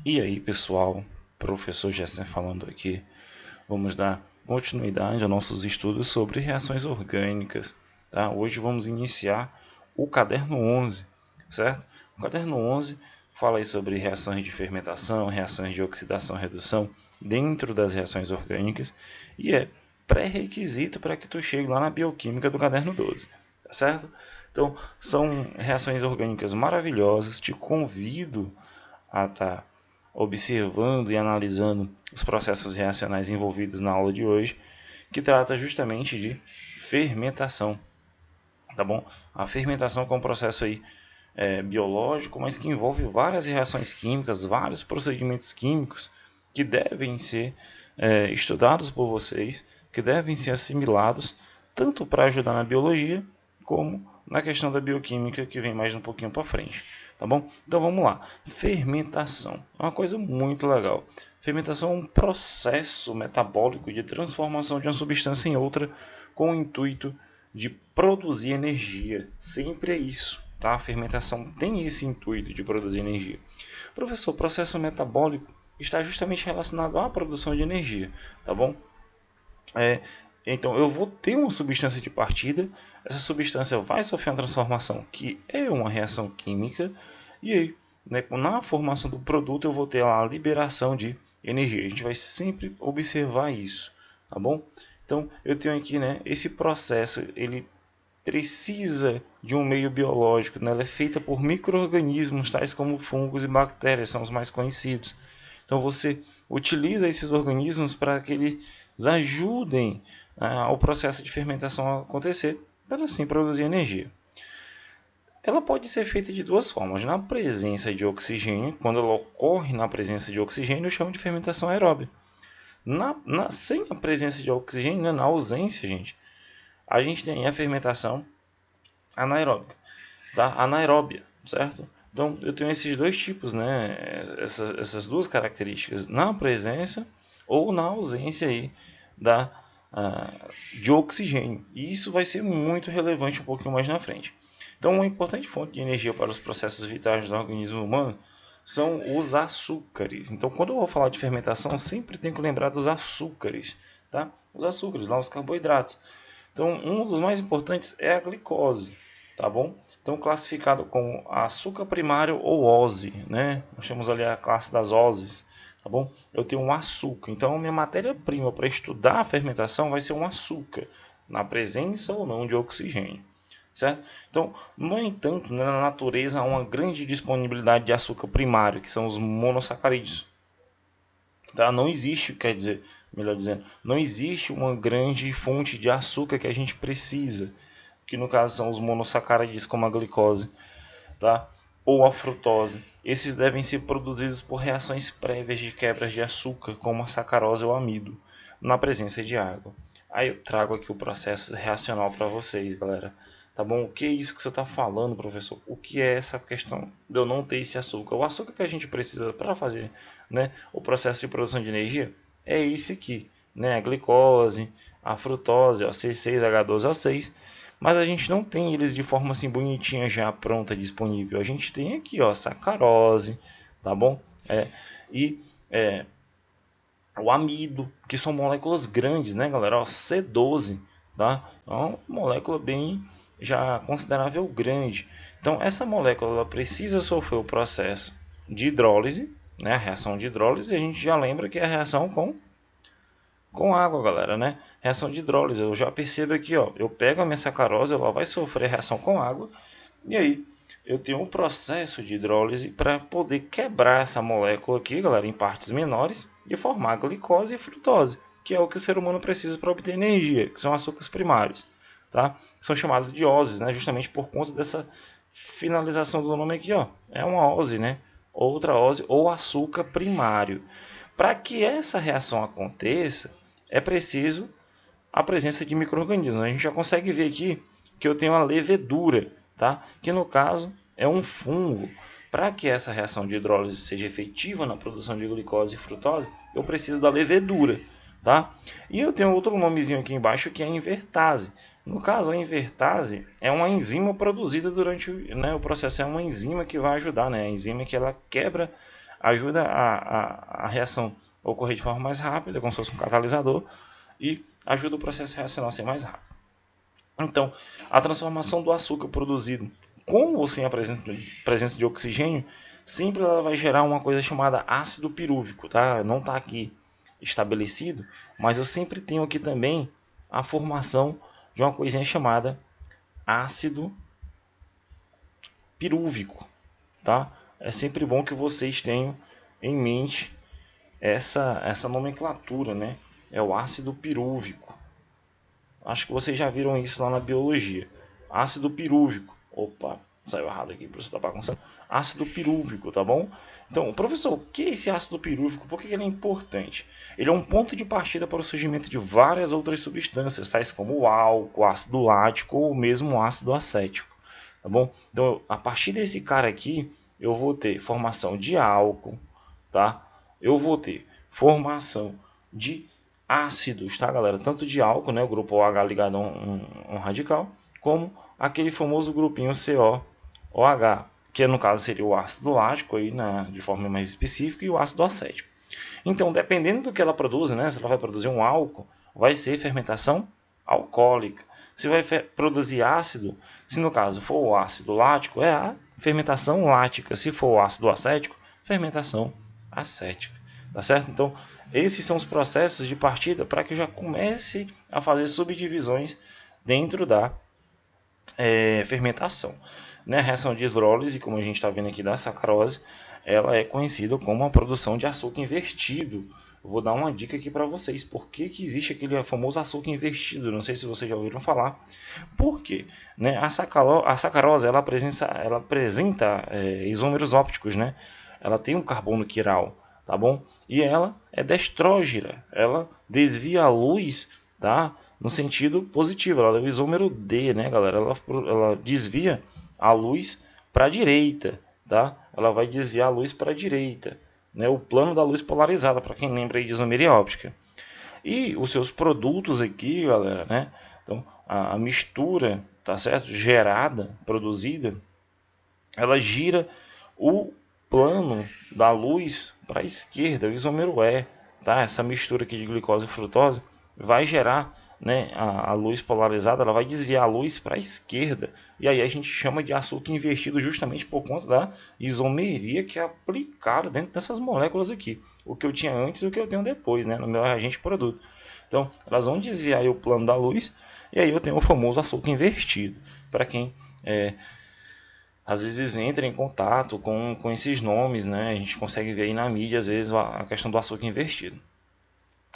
E aí, pessoal, professor Jessen falando aqui. Vamos dar continuidade aos nossos estudos sobre reações orgânicas. Tá? Hoje vamos iniciar o caderno 11, certo? O caderno 11 fala aí sobre reações de fermentação, reações de oxidação e redução dentro das reações orgânicas e é pré-requisito para que tu chegue lá na bioquímica do caderno 12, tá certo? Então, são reações orgânicas maravilhosas, te convido a estar observando e analisando os processos reacionais envolvidos na aula de hoje, que trata justamente de fermentação, tá bom? A fermentação é um processo aí biológico, mas que envolve várias reações químicas, vários procedimentos químicos que devem ser estudados por vocês, que devem ser assimilados, tanto para ajudar na biologia, como na questão da bioquímica, que vem mais um pouquinho para frente. Tá bom? Então vamos lá. Fermentação é uma coisa muito legal. Fermentação é um processo metabólico de transformação de uma substância em outra com o intuito de produzir energia. Sempre é isso, tá? A fermentação tem esse intuito de produzir energia. Professor, o processo metabólico está justamente relacionado à produção de energia, tá bom? Então eu vou ter uma substância de partida, essa substância vai sofrer uma transformação que é uma reação química, e aí, né, na formação do produto eu vou ter lá a liberação de energia. A gente vai sempre observar isso, tá bom? Então eu tenho aqui, né, esse processo, ele precisa de um meio biológico, né? Ela é feita por micro-organismos tais como fungos e bactérias, são os mais conhecidos. Então você utiliza esses organismos para que eles ajudem ao processo de fermentação a acontecer, para assim produzir energia. Ela pode ser feita de duas formas. Na presença de oxigênio, quando ela ocorre na presença de oxigênio, eu chamo de fermentação aeróbia. Sem a presença de oxigênio, né, na ausência, gente, a gente tem a fermentação anaeróbica, tá? Anaeróbia, certo? Então eu tenho esses dois tipos, né? Essas duas características, na presença ou na ausência aí de oxigênio. E isso vai ser muito relevante um pouquinho mais na frente. Então uma importante fonte de energia para os processos vitais do organismo humano são os açúcares. Então quando eu vou falar de fermentação, sempre tenho que lembrar dos açúcares, tá? Os açúcares, lá os carboidratos. Então um dos mais importantes é a glicose, tá bom? Então classificado como açúcar primário ou ose, né? Nós temos ali a classe das oses, tá bom? Eu tenho um açúcar, então minha matéria-prima para estudar a fermentação vai ser um açúcar, na presença ou não de oxigênio, certo? Então, no entanto, na natureza há uma grande disponibilidade de açúcar primário, que são os monossacarídeos, tá? Não existe, quer dizer, melhor dizendo, não existe uma grande fonte de açúcar que a gente precisa, que no caso são os monossacarídeos, como a glicose, tá? Ou a frutose. Esses devem ser produzidos por reações prévias de quebras de açúcar, como a sacarose ou amido, na presença de água. Aí eu trago aqui o processo reacional para vocês, galera. Tá bom? O que é isso que você está falando, professor? O que é essa questão de eu não ter esse açúcar? O açúcar que a gente precisa para fazer, né, o processo de produção de energia é esse aqui, né? A glicose, a frutose, ó, C6H12O6. Mas a gente não tem eles de forma assim bonitinha já pronta, disponível. A gente tem aqui, ó, sacarose, tá bom? E o amido, que são moléculas grandes, né, galera? Ó, C12, tá? É uma molécula bem já considerável grande. Então essa molécula ela precisa sofrer o processo de hidrólise, né? A reação de hidrólise, a gente já lembra que é a reação com água, galera, né? Reação de hidrólise, eu já percebo aqui, ó, eu pego a minha sacarose, ela vai sofrer reação com água, e aí eu tenho um processo de hidrólise para poder quebrar essa molécula aqui, galera, em partes menores e formar glicose e frutose, que é o que o ser humano precisa para obter energia, que são açúcares primários, tá? São chamados de oses, né? Justamente por conta dessa finalização do nome aqui, ó, é uma ose, né? Outra ose ou açúcar primário. Para que essa reação aconteça, é preciso a presença de micro-organismos. A gente já consegue ver aqui que eu tenho a levedura, tá? Que no caso é um fungo. Para que essa reação de hidrólise seja efetiva na produção de glicose e frutose, eu preciso da levedura, tá? E eu tenho outro nomezinho aqui embaixo que é a invertase. No caso, a invertase é uma enzima produzida durante o processo, é uma enzima que vai ajudar, né? A enzima que ela quebra ajuda a reação a ocorrer de forma mais rápida, como se fosse um catalisador, e ajuda o processo reacional a ser mais rápido. Então, a transformação do açúcar produzido com ou sem a presença de oxigênio, sempre ela vai gerar uma coisa chamada ácido pirúvico, tá? Não está aqui estabelecido, mas eu sempre tenho aqui também a formação de uma coisinha chamada ácido pirúvico, tá? É sempre bom que vocês tenham em mente essa nomenclatura, né? É o ácido pirúvico. Acho que vocês já viram isso lá na biologia. Ácido pirúvico. Opa, saiu errado aqui, o professor está bagunçando. Ácido pirúvico, tá bom? Então, professor, o que é esse ácido pirúvico? Por que ele é importante? Ele é um ponto de partida para o surgimento de várias outras substâncias, tais como o álcool, ácido lático ou mesmo ácido acético, tá bom? Então, a partir desse cara aqui, eu vou ter formação de álcool, tá? Eu vou ter formação de ácidos, tá, galera? Tanto de álcool, né, o grupo OH ligado a um radical, como aquele famoso grupinho COOH, que no caso seria o ácido lático, aí, de forma mais específica, e o ácido acético. Então, dependendo do que ela produz, né, se ela vai produzir um álcool, vai ser fermentação alcoólica. Se vai produzir ácido, se no caso for o ácido lático, é a fermentação lática. Se for o ácido acético, fermentação acética. Tá certo? Então, esses são os processos de partida para que eu já comece a fazer subdivisões dentro da fermentação. A reação de hidrólise, como a gente está vendo aqui da sacarose, ela é conhecida como a produção de açúcar invertido. Eu vou dar uma dica aqui para vocês. Por que existe aquele famoso açúcar invertido? Não sei se vocês já ouviram falar. Por quê? A sacarose ela apresenta isômeros ópticos. Ela tem um carbono quiral. Tá bom? E ela é destrógira, ela desvia a luz, tá? No sentido positivo, ela é o isômero D, né, galera? Ela desvia a luz para a direita, tá? Ela vai desviar a luz para a direita, né? O plano da luz polarizada, para quem lembra aí de isomeria óptica. E os seus produtos aqui, galera, né? Então, a mistura, tá certo? Gerada, produzida, ela gira o plano da luz para a esquerda, o isômero E, tá? Essa mistura aqui de glicose e frutose vai gerar, né, a luz polarizada, ela vai desviar a luz para a esquerda, e aí a gente chama de açúcar invertido justamente por conta da isomeria que é aplicada dentro dessas moléculas aqui, o que eu tinha antes e o que eu tenho depois, né, no meu reagente produto. Então, elas vão desviar aí o plano da luz, e aí eu tenho o famoso açúcar invertido, para quem às vezes entra em contato com esses nomes, né? A gente consegue ver aí na mídia, às vezes, a questão do açúcar invertido.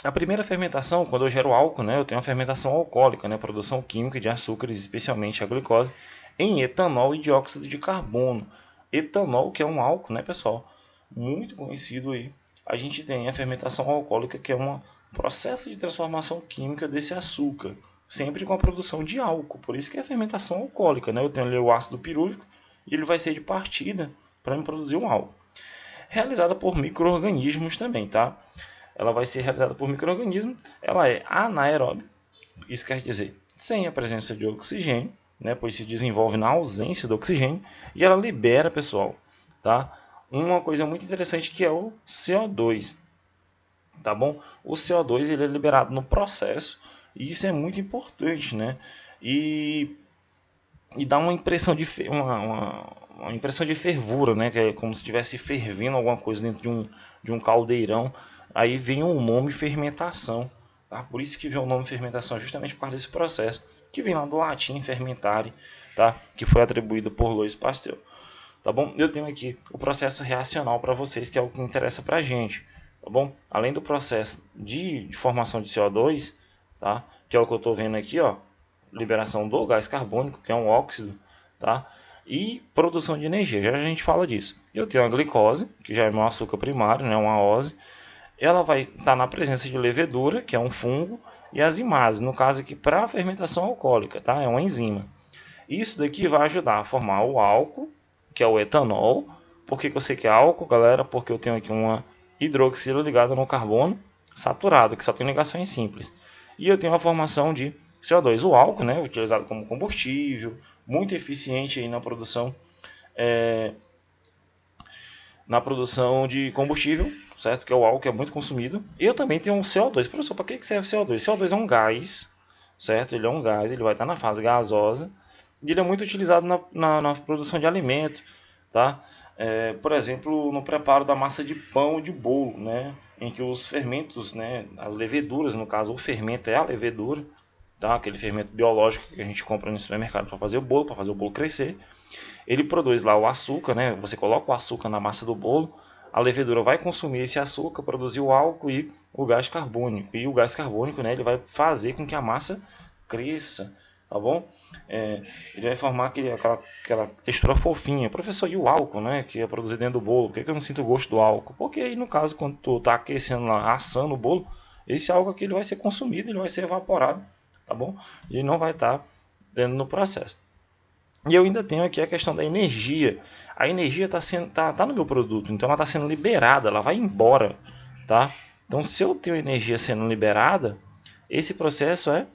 A primeira fermentação, quando eu gero álcool, né, eu tenho a fermentação alcoólica, né, produção química de açúcares, especialmente a glicose, em etanol e dióxido de carbono. Etanol, que é um álcool, né, pessoal? Muito conhecido aí. A gente tem a fermentação alcoólica, que é um processo de transformação química desse açúcar, sempre com a produção de álcool. Por isso que é a fermentação alcoólica, né? Eu tenho ali o ácido pirúvico, e ele vai ser de partida para me produzir um álcool. Realizada por micro-organismos também, tá? Ela vai ser realizada por micro-organismos, ela é anaeróbica, isso quer dizer sem a presença de oxigênio, né? Pois se desenvolve na ausência do oxigênio, e ela libera, pessoal, tá? Uma coisa muito interessante que é o CO2, tá bom? O CO2 ele é liberado no processo, e isso é muito importante, né? E dá uma impressão de uma impressão de fervura, né? Que é como se estivesse fervendo alguma coisa dentro de um caldeirão. Aí vem o nome fermentação, tá? Por isso que vem o nome fermentação, justamente por causa desse processo, que vem lá do latim fermentare, tá? Que foi atribuído por Louis Pasteur, tá bom? Eu tenho aqui o processo reacional para vocês, que é o que interessa para a gente, tá bom? Além do processo de formação de CO2, tá? Que é o que eu estou vendo aqui, ó. Liberação do gás carbônico, que é um óxido, tá? E produção de energia, já a gente fala disso. Eu tenho a glicose, que já é meu açúcar primário, né, uma ose. Ela vai estar na presença de levedura, que é um fungo, e as imases, no caso aqui para a fermentação alcoólica, tá? É uma enzima. Isso daqui vai ajudar a formar o álcool, que é o etanol. Por que eu sei que é álcool, galera? Porque eu tenho aqui uma hidroxila ligada no carbono saturado, que só tem ligações simples. E eu tenho a formação de CO2, o álcool, né, utilizado como combustível, muito eficiente aí na produção na produção de combustível, certo? Que é o álcool que é muito consumido. E eu também tenho um CO2. Professor, para que serve CO2? CO2 é um gás, certo? Ele é um gás, ele vai estar na fase gasosa. E ele é muito utilizado na produção de alimento, tá? Por exemplo, no preparo da massa de pão ou de bolo, né? Em que os fermentos, né? As leveduras, no caso, o fermento é a levedura, tá? Aquele fermento biológico que a gente compra no supermercado para fazer o bolo crescer. Ele produz lá o açúcar, né? Você coloca o açúcar na massa do bolo, a levedura vai consumir esse açúcar, produzir o álcool e o gás carbônico. E o gás carbônico, né, ele vai fazer com que a massa cresça, tá bom? Ele vai formar aquela textura fofinha. Professor, e o álcool, né, que é produzido dentro do bolo? Por que eu não sinto o gosto do álcool? Porque aí, no caso, quando tu tá aquecendo lá, assando o bolo, esse álcool aqui ele vai ser consumido, ele vai ser evaporado, tá bom? E ele não vai estar dentro do processo. E eu ainda tenho aqui a questão da energia. A energia tá no meu produto, então ela está sendo liberada, ela vai embora, tá? Então, se eu tenho energia sendo liberada, esse processo é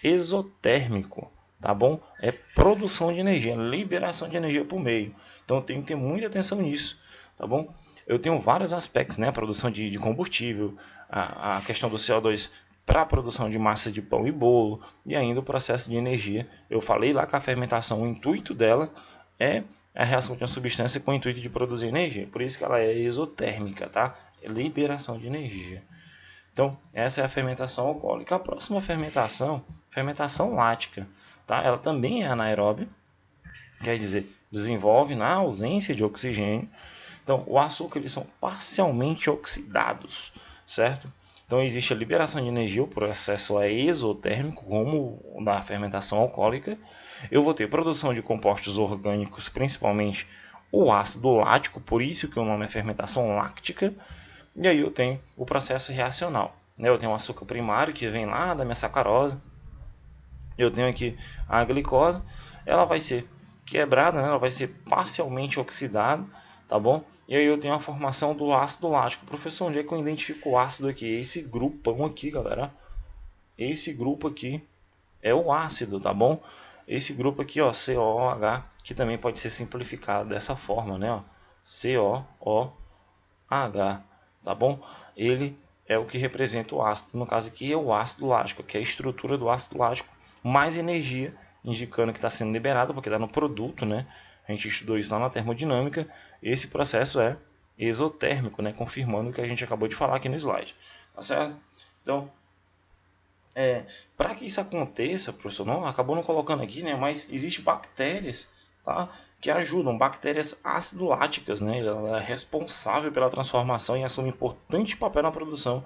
exotérmico, tá bom? É produção de energia, liberação de energia por meio. Então, eu tenho que ter muita atenção nisso, tá bom? Eu tenho vários aspectos, né? A produção de combustível, a questão do CO2 para a produção de massa de pão e bolo, e ainda o processo de energia. Eu falei lá que a fermentação, o intuito dela é a reação de uma substância com o intuito de produzir energia. Por isso que ela é exotérmica, tá? É liberação de energia. Então, essa é a fermentação alcoólica. A próxima fermentação, fermentação lática, tá? Ela também é anaeróbia, quer dizer, desenvolve na ausência de oxigênio. Então, o açúcar eles são parcialmente oxidados, certo? Então, existe a liberação de energia, o processo é exotérmico, como na fermentação alcoólica. Eu vou ter produção de compostos orgânicos, principalmente o ácido lático, por isso que o nome é fermentação láctica. E aí eu tenho o processo reacional. Eu tenho o açúcar primário, que vem lá da minha sacarose. Eu tenho aqui a glicose, ela vai ser quebrada, né? Ela vai ser parcialmente oxidada, tá bom? E aí eu tenho a formação do ácido lático. Professor, onde é que eu identifico o ácido aqui? Esse grupão aqui, galera. Esse grupo aqui é o ácido, tá bom? Esse grupo aqui, ó, COOH, que também pode ser simplificado dessa forma, né? Ó, COOH, tá bom? Ele é o que representa o ácido. No caso aqui é o ácido lático, que é a estrutura do ácido lático, mais energia, indicando que está sendo liberado, porque está no produto, né? A gente estudou isso lá na termodinâmica. Esse processo é exotérmico, né? Confirmando o que a gente acabou de falar aqui no slide. Tá certo? Então, para que isso aconteça, professor, acabou não colocando aqui, né? Mas existem bactérias, tá? Que ajudam, bactérias ácido-láticas, né? Ela é responsável pela transformação e assume importante papel na produção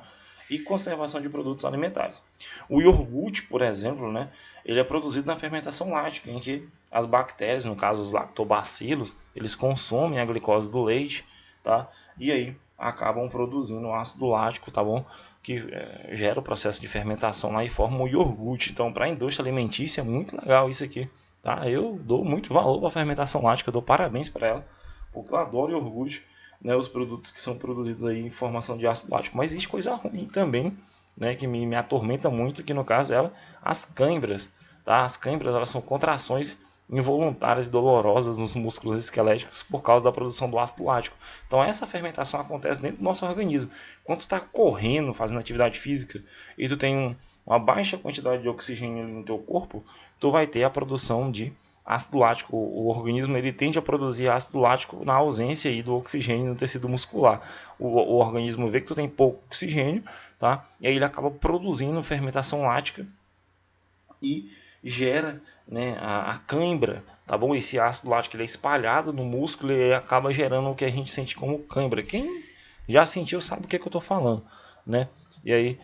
e conservação de produtos alimentares. O iogurte, por exemplo, né, ele é produzido na fermentação lática, em que as bactérias, no caso os lactobacilos, eles consomem a glicose do leite, tá? E aí acabam produzindo ácido lático, tá bom? Que gera o processo de fermentação lá e forma o iogurte. Então, para a indústria alimentícia é muito legal isso aqui, tá? Eu dou muito valor para a fermentação lática, eu dou parabéns para ela, porque eu adoro iogurte. Né, os produtos que são produzidos aí em formação de ácido lático, mas existe coisa ruim também, né, que me atormenta muito, que no caso é as cãibras, tá? As cãibras elas são contrações involuntárias e dolorosas nos músculos esqueléticos por causa da produção do ácido lático. Então essa fermentação acontece dentro do nosso organismo. Quando tu está correndo, fazendo atividade física e tu tem uma baixa quantidade de oxigênio no teu corpo, tu vai ter a produção de ácido lático. O organismo ele tende a produzir ácido lático na ausência aí do oxigênio no tecido muscular. O organismo vê que tu tem pouco oxigênio, tá? E aí ele acaba produzindo fermentação lática e gera, né, a cãibra, tá bom? Esse ácido lático ele é espalhado no músculo e acaba gerando o que a gente sente como cãibra. Quem já sentiu sabe o que eu estou falando, né? E aí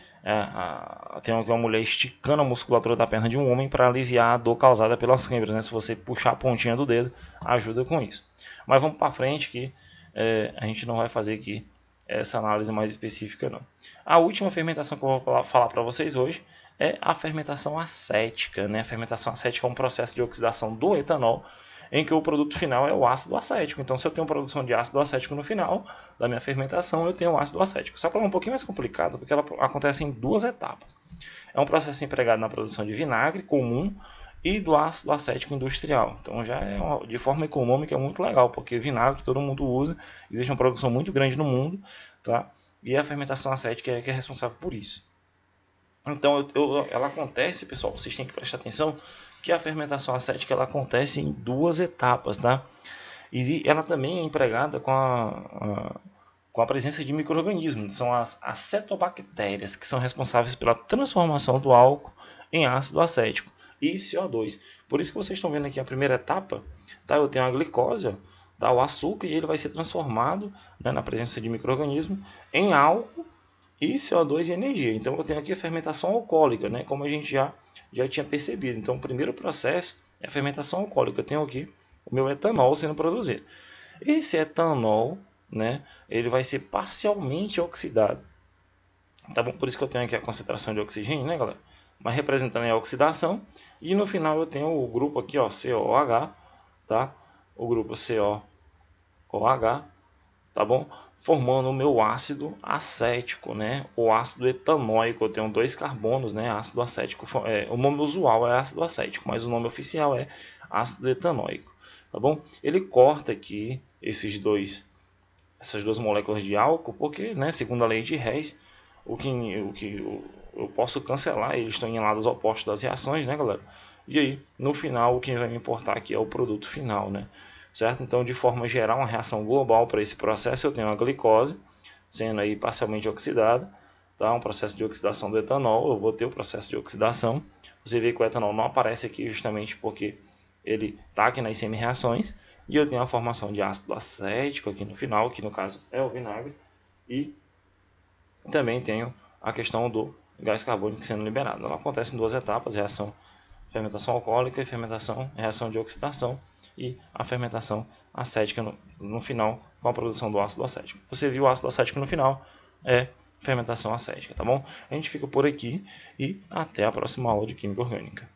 tem uma mulher esticando a musculatura da perna de um homem para aliviar a dor causada pelas câimbras, né? Se você puxar a pontinha do dedo, ajuda com isso. Mas vamos para frente que a gente não vai fazer aqui essa análise mais específica não. A última fermentação que eu vou falar para vocês hoje é a fermentação acética, né? A fermentação acética é um processo de oxidação do etanol em que o produto final é o ácido acético. Então, se eu tenho produção de ácido acético no final da minha fermentação, eu tenho o ácido acético. Só que ela é um pouquinho mais complicada, porque ela acontece em duas etapas. É um processo empregado na produção de vinagre comum e do ácido acético industrial. Então já é de forma econômica é muito legal, porque vinagre todo mundo usa, existe uma produção muito grande no mundo, tá? E a fermentação acética é que é responsável por isso. Então ela acontece, pessoal, vocês têm que prestar atenção que a fermentação acética ela acontece em 2 etapas, tá? E ela também é empregada com a presença de micro-organismos, são as acetobactérias, que são responsáveis pela transformação do álcool em ácido acético e CO2. Por isso que vocês estão vendo aqui a primeira etapa, tá? Eu tenho a glicose, tá? O açúcar, e ele vai ser transformado, né, na presença de micro-organismos em álcool e CO2 e energia. Então eu tenho aqui a fermentação alcoólica, né, como a gente já tinha percebido. Então o primeiro processo é a fermentação alcoólica. Eu tenho aqui o meu etanol sendo produzido. Esse etanol, né, ele vai ser parcialmente oxidado. Tá bom? Por isso que eu tenho aqui a concentração de oxigênio, né, galera? Mas representando a oxidação. E no final eu tenho o grupo aqui, ó, COH, tá? O grupo COOH, tá bom? Formando o meu ácido acético, né? O ácido etanóico. Eu tenho 2 carbonos, né? Ácido acético. O nome usual é ácido acético, mas o nome oficial é ácido etanóico, tá bom? Ele corta aqui essas 2 moléculas de álcool, porque, né, segundo a lei de Hess, eu posso cancelar, eles estão em lados opostos das reações, né, galera? E aí, no final, o que vai me importar aqui é o produto final, né? Certo? Então, de forma geral, uma reação global para esse processo, eu tenho a glicose sendo aí parcialmente oxidada, tá? Um processo de oxidação do etanol, eu vou ter o processo de oxidação. Você vê que o etanol não aparece aqui justamente porque ele está aqui nas semi-reações, e eu tenho a formação de ácido acético aqui no final, que no caso é o vinagre, e também tenho a questão do gás carbônico sendo liberado. Ela acontece em 2 etapas, reação fermentação alcoólica e reação de oxidação, e a fermentação acética no final com a produção do ácido acético. Você viu o ácido acético no final, é fermentação acética, tá bom? A gente fica por aqui e até a próxima aula de Química Orgânica.